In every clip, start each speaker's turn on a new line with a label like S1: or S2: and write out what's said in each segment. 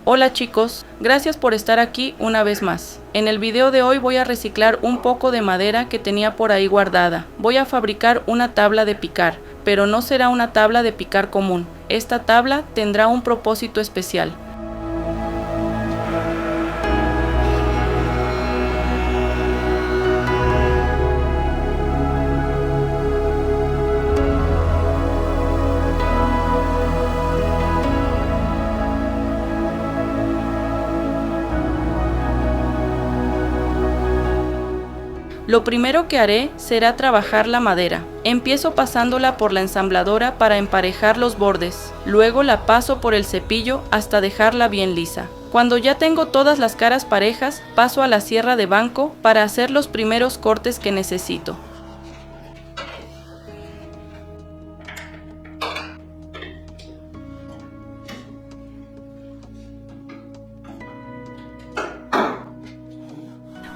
S1: Hola chicos, gracias por estar aquí una vez más. En el video de hoy voy a reciclar un poco de madera que tenía por ahí guardada. Voy a fabricar una tabla de picar, pero no será una tabla de picar común. Esta tabla tendrá un propósito especial. Lo primero que haré será trabajar la madera. Empiezo pasándola por la ensambladora para emparejar los bordes. Luego la paso por el cepillo hasta dejarla bien lisa. Cuando ya tengo todas las caras parejas, paso a la sierra de banco para hacer los primeros cortes que necesito.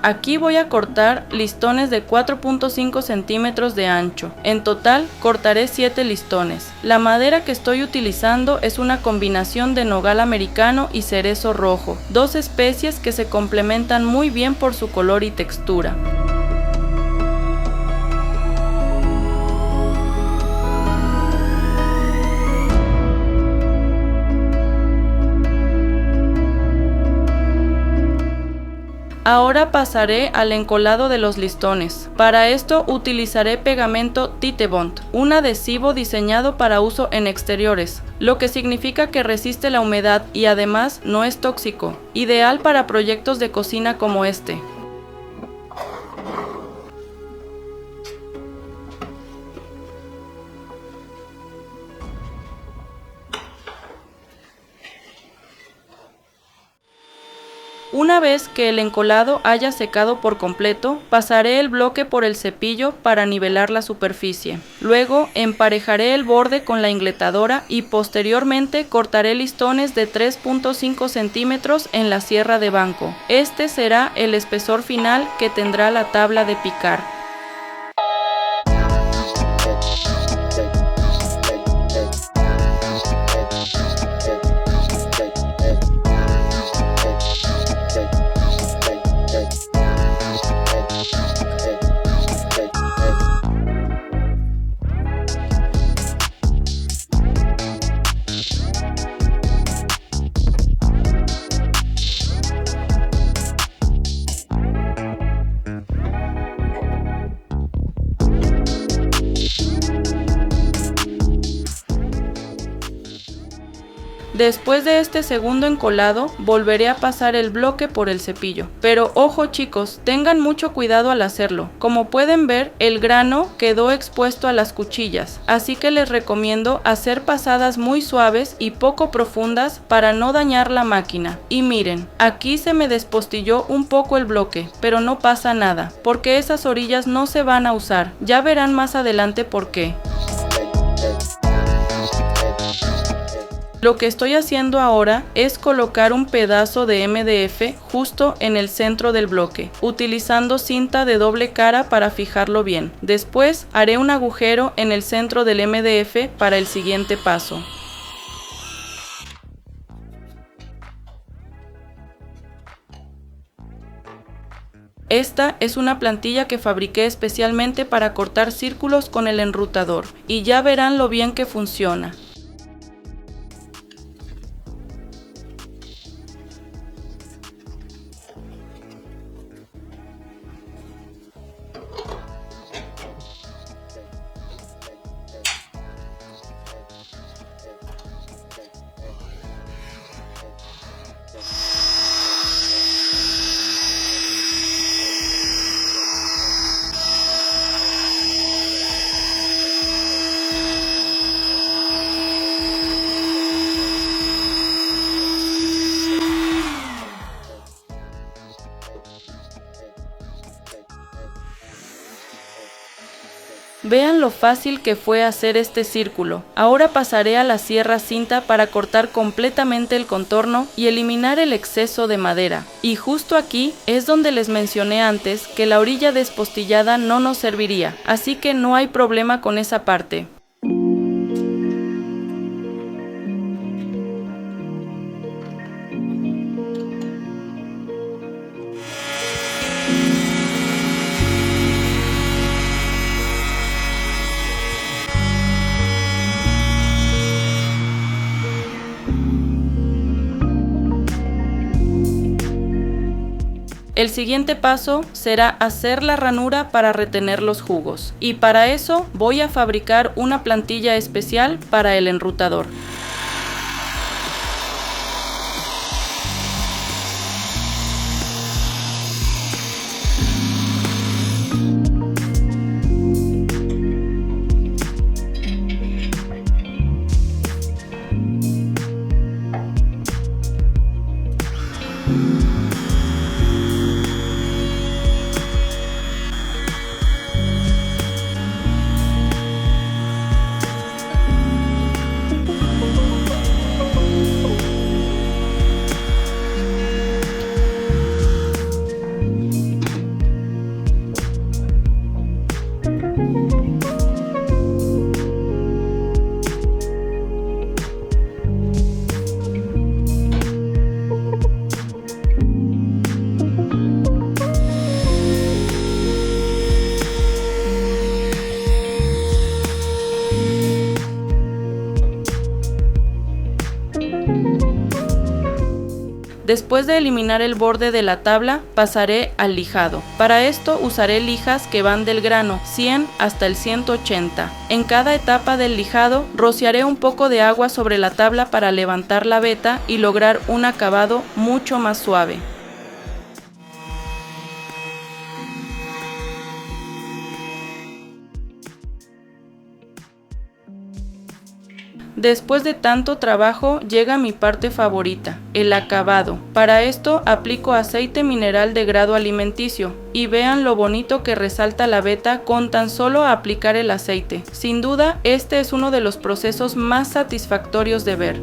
S1: Aquí voy a cortar listones de 4.5 centímetros de ancho. En total cortaré 7 listones. La madera que estoy utilizando es una combinación de nogal americano y cerezo rojo, dos especies que se complementan muy bien por su color y textura. Ahora pasaré al encolado de los listones. Para esto utilizaré pegamento Titebond, un adhesivo diseñado para uso en exteriores, lo que significa que resiste la humedad y además no es tóxico, ideal para proyectos de cocina como este. Una vez que el encolado haya secado por completo, pasaré el bloque por el cepillo para nivelar la superficie. Luego emparejaré el borde con la ingletadora y posteriormente cortaré listones de 3.5 centímetros en la sierra de banco. Este será el espesor final que tendrá la tabla de picar. Después de este segundo encolado, volveré a pasar el bloque por el cepillo. Pero ojo chicos, tengan mucho cuidado al hacerlo. Como pueden ver, el grano quedó expuesto a las cuchillas, así que les recomiendo hacer pasadas muy suaves y poco profundas para no dañar la máquina. Y miren, aquí se me despostilló un poco el bloque, pero no pasa nada, porque esas orillas no se van a usar. Ya verán más adelante por qué. Lo que estoy haciendo ahora es colocar un pedazo de MDF justo en el centro del bloque, utilizando cinta de doble cara para fijarlo bien. Después haré un agujero en el centro del MDF para el siguiente paso. Esta es una plantilla que fabriqué especialmente para cortar círculos con el enrutador, y ya verán lo bien que funciona. Vean lo fácil que fue hacer este círculo. Ahora pasaré a la sierra cinta para cortar completamente el contorno y eliminar el exceso de madera. Y justo aquí es donde les mencioné antes que la orilla despostillada no nos serviría, así que no hay problema con esa parte. El siguiente paso será hacer la ranura para retener los jugos, y para eso voy a fabricar una plantilla especial para el enrutador. Después de eliminar el borde de la tabla, pasaré al lijado. Para esto usaré lijas que van del grano 100 hasta el 180. En cada etapa del lijado, rociaré un poco de agua sobre la tabla para levantar la veta y lograr un acabado mucho más suave. Después de tanto trabajo llega mi parte favorita, el acabado. Para esto aplico aceite mineral de grado alimenticio y vean lo bonito que resalta la veta con tan solo aplicar el aceite. Sin duda, este es uno de los procesos más satisfactorios de ver.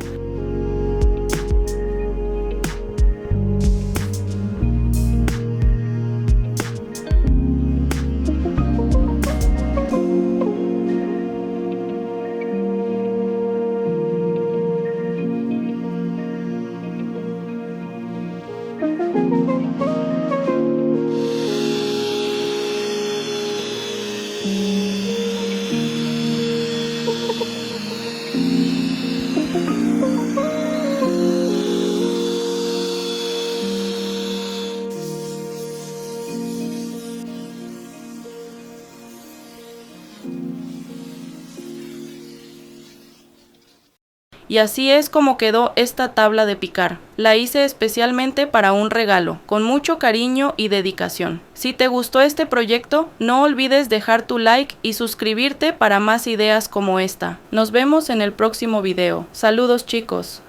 S1: Y así es como quedó esta tabla de picar. La hice especialmente para un regalo, con mucho cariño y dedicación. Si te gustó este proyecto, no olvides dejar tu like y suscribirte para más ideas como esta. Nos vemos en el próximo video. Saludos chicos.